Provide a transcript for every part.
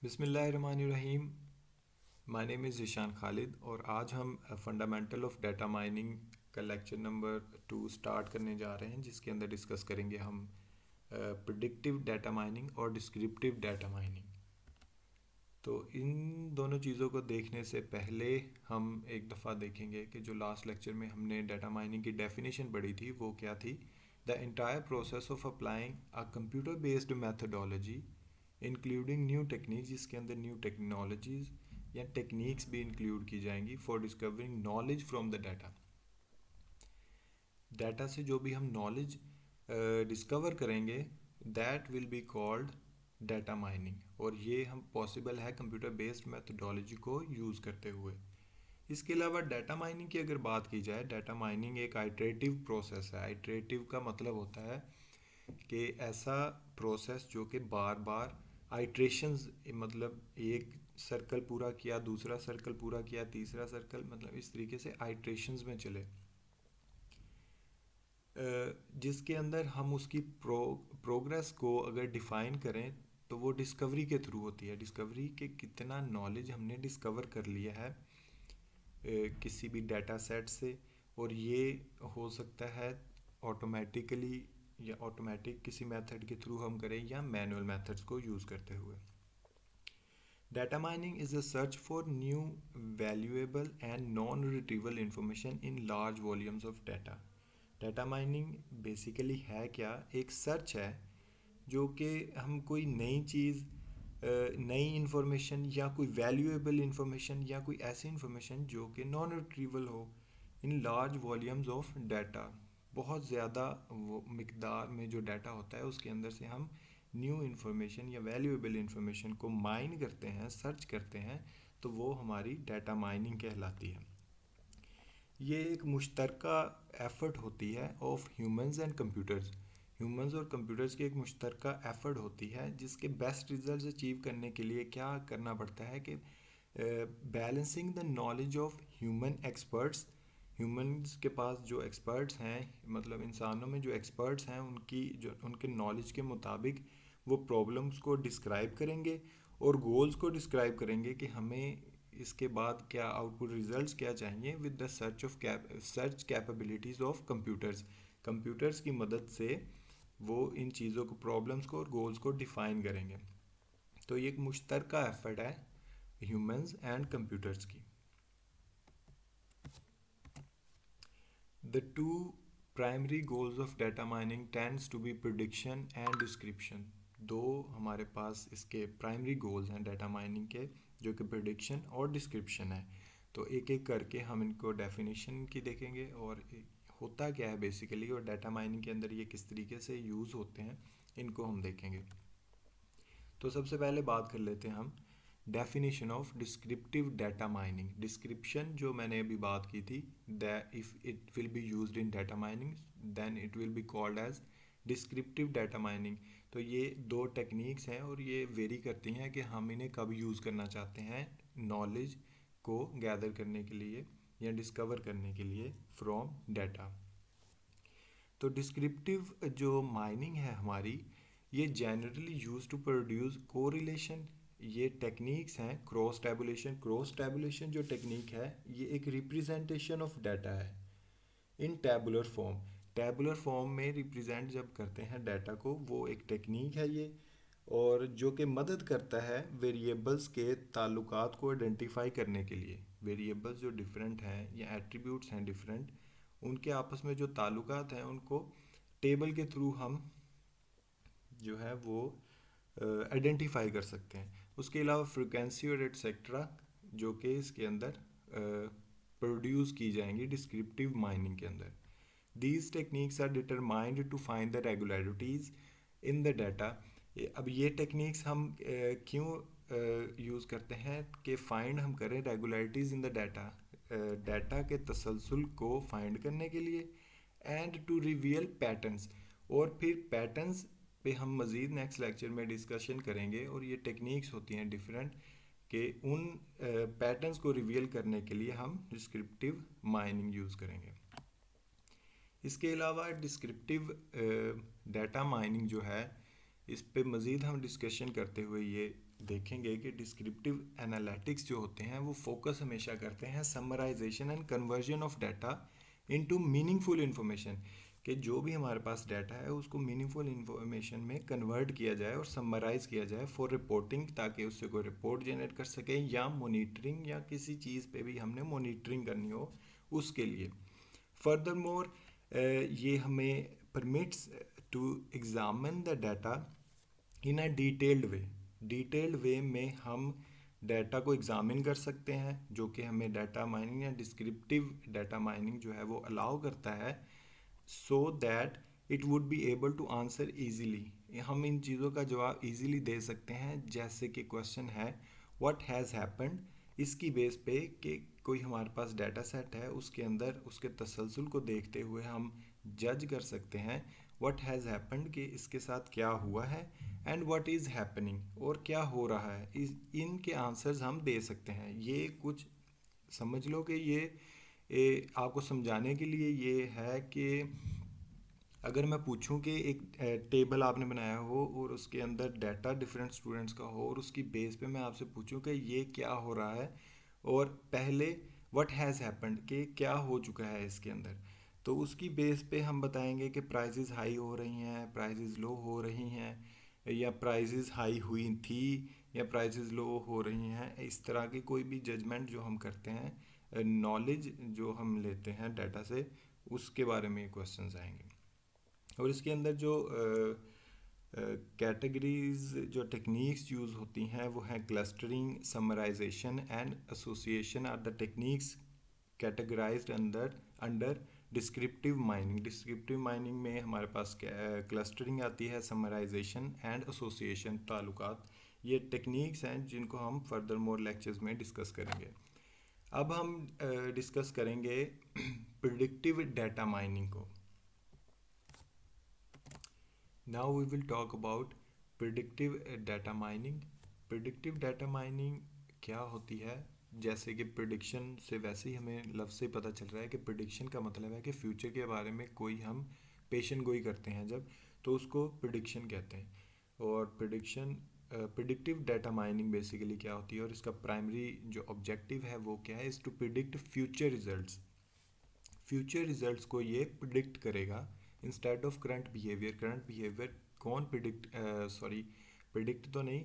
बिस्मिल्लाहिर्रहमानिर्रहीम। My name is Zeeshan Khalid और आज हम फंडामेंटल ऑफ डाटा माइनिंग का लेक्चर नंबर 2 स्टार्ट करने जा रहे हैं, जिसके अंदर डिस्कस करेंगे हम प्रिडिक्टिव डाटा माइनिंग और डिस्क्रिप्टिव डाटा माइनिंग। तो इन दोनों चीज़ों को देखने से पहले हम एक दफ़ा देखेंगे कि जो लास्ट लेक्चर में हमने डाटा माइनिंग की डेफिनेशन पढ़ी थी वो क्या थी। The entire process of applying a computer based methodology including new technique, जिसके अंदर न्यू टेक्नोलॉजीज़ या टेक्निक्स भी इंक्लूड की जाएंगी for discovering knowledge from the data. Data से जो भी हम नॉलेज डिस्कवर करेंगे that will be called data mining, और ये हम पॉसिबल है कंप्यूटर बेस्ड मैथडोलॉजी को यूज़ करते हुए। इसके अलावा डाटा माइनिंग की अगर बात की जाए, डाटा माइनिंग एक आइट्रेटिव प्रोसेस है। आइट्रेटिव का मतलब होता है कि ऐसा प्रोसेस जो कि बार बार आइट्रेशंस, मतलब एक सर्कल पूरा किया, दूसरा सर्कल पूरा किया, तीसरा सर्कल, मतलब इस तरीके से आइट्रेशंस में चले, जिसके अंदर हम उसकी प्रोग्रेस को अगर डिफ़ाइन करें तो वो डिस्कवरी के थ्रू होती है। डिस्कवरी के कितना नॉलेज हमने डिस्कवर कर लिया है किसी भी डाटा सेट से, और ये हो सकता है ऑटोमेटिकली या ऑटोमेटिक किसी मेथड के थ्रू हम करें या मैनुअल मेथड्स को यूज़ करते हुए। Data mining is a search for new, valuable, and non-retrieval information in large volumes of data. Data mining basically है क्या? एक सर्च है जो कि हम कोई नई चीज़, नई इन्फॉर्मेशन या कोई वैल्यूएबल इन्फॉर्मेशन या कोई ऐसी इन्फॉर्मेशन जो कि नॉन रिट्रीवल हो in large volumes of data. बहुत ज़्यादा वो मिकदार में जो डाटा होता है उसके अंदर से हम न्यू इन्फॉर्मेशन या वैल्यूएबल इन्फॉर्मेशन को माइन करते हैं, सर्च करते हैं, तो वो हमारी डाटा माइनिंग कहलाती है। ये एक मुश्तरका एफ़र्ट होती है of humans and computers. Humans और कंप्यूटर्स की एक मुश्तरका एफ़र्ट होती है जिसके बेस्ट रिजल्ट्स अचीव करने के लिए क्या करना पड़ता है कि balancing the knowledge of human experts. Humans के पास जो एक्सपर्ट्स हैं, मतलब इंसानों में जो एक्सपर्ट्स हैं, उनकी जो उनके नॉलेज के मुताबिक वो प्रॉब्लम्स को डिस्क्राइब करेंगे और गोल्स को डिस्क्राइब करेंगे कि हमें इसके बाद क्या आउटपुट रिजल्ट्स क्या चाहिए, with the search capabilities of computers. Computers की मदद से वो इन चीज़ों को, प्रॉब्लम्स को और गोल्स को डिफ़ाइन करेंगे। तो ये एक मुश्तरका एफर्ट है ह्यूमंस एंड कंप्यूटर्स की। The two primary goals of data mining tends to be prediction and description. दो हमारे पास इसके प्राइमरी गोल्स हैं डाटा माइनिंग के, जो कि प्रिडिक्शन और डिस्क्रिप्शन है। तो एक एक करके हम इनको डेफिनेशन की देखेंगे और होता क्या है बेसिकली, और डाटा माइनिंग के अंदर ये किस तरीके से यूज़ होते हैं, इनको हम देखेंगे। तो सबसे पहले बात कर लेते हैं हम definition of descriptive data mining. Description जो मैंने अभी बात की थी, that if it will be used in data mining then it will be called as descriptive data mining. तो ये दो टेक्निक्स हैं और ये वेरी करती हैं कि हम इन्हें कब यूज़ करना चाहते हैं नॉलेज को गैदर करने के लिए या डिस्कवर करने के लिए फ्रॉम डाटा। तो डिस्क्रिप्टिव जो माइनिंग है हमारी, ये generally use to produce correlation. ये टेक्निक्स हैं क्रॉस टैबुलेशन। क्रॉस टैबुलेशन जो टेक्निक है ये एक रिप्रेजेंटेशन ऑफ डाटा है in tabular form. Tabular form में रिप्रेजेंट जब करते हैं डाटा को, वो एक टेक्निक है ये, और जो कि मदद करता है वेरिएबल्स के ताल्लुकात को आइडेंटिफाई करने के लिए। वेरिएबल्स जो डिफरेंट हैं या एट्रीब्यूट्स हैं डिफरेंट, उनके आपस में जो ताल्लुकात हैं उनको टेबल के थ्रू हम जो है वो आइडेंटिफाई कर सकते हैं। उसके अलावा फ्रिक्वेंसी और एटसेट्रा जो कि इसके अंदर प्रोड्यूस की जाएंगी डिस्क्रिप्टिव माइनिंग के अंदर। These techniques are determined to find the regularities in the data. अब ये टेक्निक्स हम क्यों यूज़ करते हैं कि फ़ाइंड हम करें regularities in the data, data के तसलसल को फाइंड करने के लिए, एंड टू रिवील पैटर्न्स। और फिर पैटर्न्स पे हम मज़ीद नेक्स्ट लेक्चर में डिस्कशन करेंगे, और ये टेक्निक्स होती हैं डिफरेंट कि उन पैटर्न्स को रिवील करने के लिए हम डिस्क्रिप्टिव माइनिंग यूज़ करेंगे। इसके अलावा डिस्क्रिप्टिव डाटा माइनिंग जो है, इस पे मज़ीद हम डिस्कशन करते हुए ये देखेंगे कि डिस्क्रिप्टिव एनालिटिक्स जो होते हैं वो फोकस हमेशा करते हैं summarisation and conversion of data into meaningful information, कि जो भी हमारे पास डाटा है उसको मीनिंगफुल इन्फॉर्मेशन में कन्वर्ट किया जाए और समराइज़ किया जाए फॉर रिपोर्टिंग, ताकि उससे कोई रिपोर्ट जनरेट कर सके या मॉनिटरिंग, या किसी चीज़ पे भी हमने मॉनिटरिंग करनी हो उसके लिए। फर्दर मोर ये हमें permits to examine the data in a detailed way में हम डाटा को एग्जामिन कर सकते हैं, जो कि हमें डाटा माइनिंग या डिस्क्रिप्टिव डाटा माइनिंग जो है वो अलाउ करता है, so that it would be able to answer easily. हम इन चीज़ों का जवाब ईजीली दे सकते हैं, जैसे कि क्वेश्चन है व्हाट हैज़ हैपेंड, इसकी बेस पे कि कोई हमारे पास डाटा सेट है, उसके अंदर उसके तसलसल को देखते हुए हम जज कर सकते हैं व्हाट हैज़ हैपेंड, कि इसके साथ क्या हुआ है, एंड व्हाट इज़ हैपनिंग, और क्या हो रहा है, इनके आंसर्स हम दे सकते हैं। ये कुछ समझ लो कि ये आपको समझाने के लिए ये है कि अगर मैं पूछूं कि एक टेबल आपने बनाया हो और उसके अंदर डाटा डिफरेंट स्टूडेंट्स का हो, और उसकी बेस पे मैं आपसे पूछूं कि ये क्या हो रहा है, और पहले व्हाट हैज़ हैपेंड कि क्या हो चुका है इसके अंदर, तो उसकी बेस पे हम बताएंगे कि प्राइसेस हाई हो रही हैं, प्राइसेस लो हो रही हैं, या प्राइसेस हाई हुई थी या प्राइसेस लो हो रही हैं। इस तरह की कोई भी जजमेंट जो हम करते हैं, नॉलेज जो हम लेते हैं डाटा से, उसके बारे में क्वेश्चंस आएंगे। और इसके अंदर जो कैटेगरीज जो टेक्निक्स यूज़ होती हैं वो हैं clustering, summarisation and association are the techniques categorised under under descriptive mining. Descriptive mining में हमारे पास क्लस्टरिंग आती है, समराइजेशन एंड एसोसिएशन, ताल्लुकात। ये टेक्निक्स हैं जिनको हम फर्दर मोर लेक्चर्स में डिस्कस करेंगे। अब हम डिस्कस करेंगे प्रिडिक्टिव डाटा माइनिंग को। Now we will talk about predictive data mining. Predictive data mining क्या होती है? जैसे कि प्रिडिक्शन से वैसे ही हमें लफ्ज़ से पता चल रहा है कि प्रिडिक्शन का मतलब है कि फ्यूचर के बारे में कोई हम पेशन गोई करते हैं जब, तो उसको प्रिडिक्शन कहते हैं। और प्रिडिक्टिव डाटा माइनिंग बेसिकली क्या होती है और इसका प्राइमरी जो ऑब्जेक्टिव है वो क्या है, is to predict future results. Future results को ये प्रिडिक्ट करेगा instead of current behaviour. Current behaviour कौन प्रिडिक्ट तो नहीं,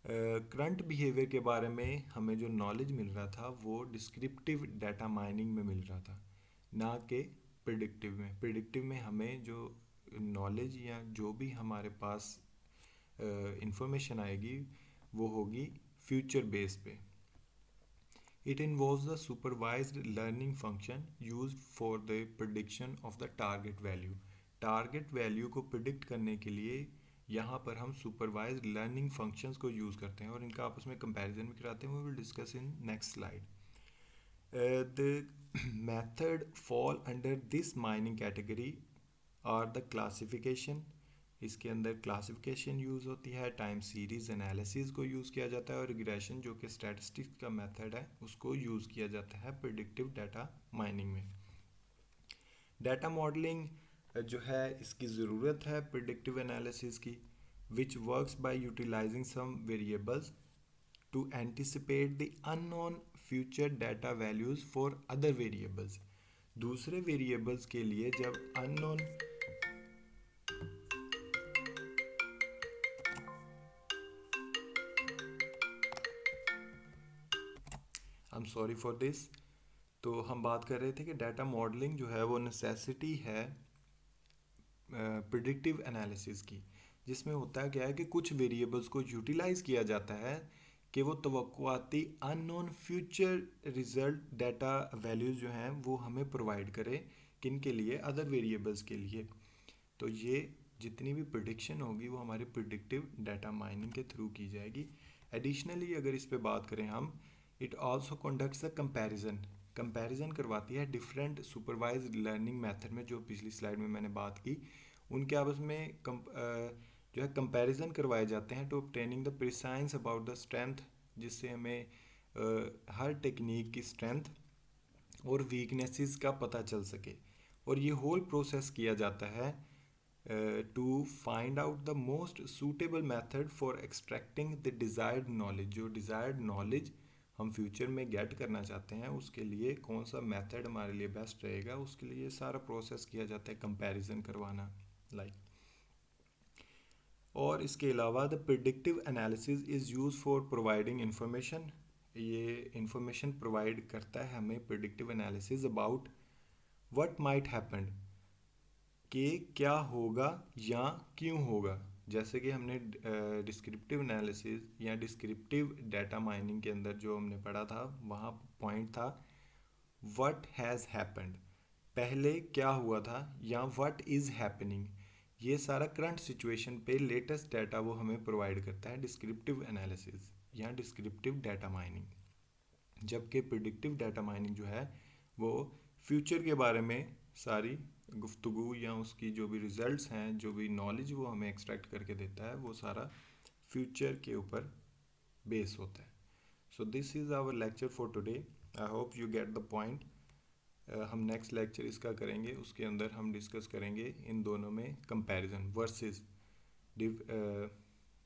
करंट बिहेवियर के बारे में हमें जो नॉलेज मिल रहा था वो डिस्क्रिप्टिव डाटा माइनिंग में मिल रहा था, ना कि प्रिडिक्टिव में। प्रिडिक्टिव में हमें जो नॉलेज या जो भी हमारे पास इंफॉर्मेशन आएगी वो होगी फ्यूचर बेस पे। It involves the supervised learning function used for the prediction of the target value. Target value को प्रिडिक्ट करने के लिए यहाँ पर हम सुपरवाइज्ड लर्निंग फंक्शंस को यूज़ करते हैं और इनका आपस में कंपैरिजन भी कराते हैं। We will discuss in next slide. The method fall under this mining category are the classification. इसके अंदर क्लासिफिकेशन यूज़ होती है, टाइम सीरीज़ एनालिसिस को यूज़ किया जाता है, और रिग्रेशन जो कि स्टैटिस्टिक्स का मेथड है उसको यूज़ किया जाता है प्रिडिक्टिव डाटा माइनिंग में। डाटा मॉडलिंग जो है इसकी ज़रूरत है प्रिडिक्टिव एनालिसिस की, which works by utilising some variables to anticipate the unknown future data values for other variables. दूसरे वेरिएबल्स के लिए जब unknown I am sorry for this. तो हम बात कर रहे थे कि डाटा मॉडलिंग जो है वो नेसेसिटी है प्रिडिक्टिव एनालिसिस की, जिसमें होता है क्या है कि कुछ वेरिएबल्स को यूटिलाइज किया जाता है कि वो तवक्कुआती unknown future result data values जो हैं वो हमें प्रोवाइड करे, किन के लिए, अदर वेरिएबल्स के लिए। तो ये जितनी भी प्रिडिक्शन होगी वो हमारे प्रिडिक्टिव डाटा माइनिंग के थ्रू की जाएगी। एडिशनली अगर इस पे बात करें हम, it also conducts a comparison करवाती है डिफरेंट सुपरवाइज्ड लर्निंग मेथड में, जो पिछली स्लाइड में मैंने बात की, उनके आपस में जो है कंपैरिजन करवाए जाते हैं to obtaining the prescience about the strength, जिससे हमें हर टेक्निक की स्ट्रेंथ और वीकनेसेस का पता चल सके। और ये होल प्रोसेस किया जाता है to find out the most suitable method for extracting the desired knowledge. जो desired knowledge हम फ्यूचर में गेट करना चाहते हैं उसके लिए कौन सा मेथड हमारे लिए बेस्ट रहेगा, उसके लिए सारा प्रोसेस किया जाता है, कंपैरिजन करवाना लाइक और इसके अलावा the predictive analysis is use for providing information. ये इंफॉर्मेशन प्रोवाइड करता है हमें predictive analysis about what might happen, कि क्या होगा या क्यों होगा. जैसे कि हमने डिस्क्रिप्टिव एनालिसिस या डिस्क्रिप्टिव डाटा माइनिंग के अंदर जो हमने पढ़ा था वहाँ पॉइंट था व्हाट हैज़ हैपेंड, पहले क्या हुआ था, या व्हाट इज़ हैपनिंग. ये सारा करंट सिचुएशन पे लेटेस्ट डाटा वो हमें प्रोवाइड करता है डिस्क्रिप्टिव एनालिसिस या डिस्क्रिप्टिव डाटा माइनिंग. जबकि प्रिडिक्टिव डाटा माइनिंग जो है वो फ्यूचर के बारे में सारी गुफ्तगू या उसकी जो भी रिजल्ट्स हैं, जो भी नॉलेज वो हमें एक्सट्रैक्ट करके देता है, वो सारा फ्यूचर के ऊपर बेस होता है. So this is our lecture for today. I hope you get the point. हम नेक्स्ट लेक्चर इसका करेंगे, उसके अंदर हम डिस्कस करेंगे इन दोनों में comparison versus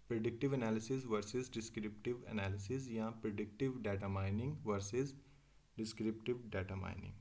predictive analysis versus descriptive analysis या predictive data mining versus descriptive data mining.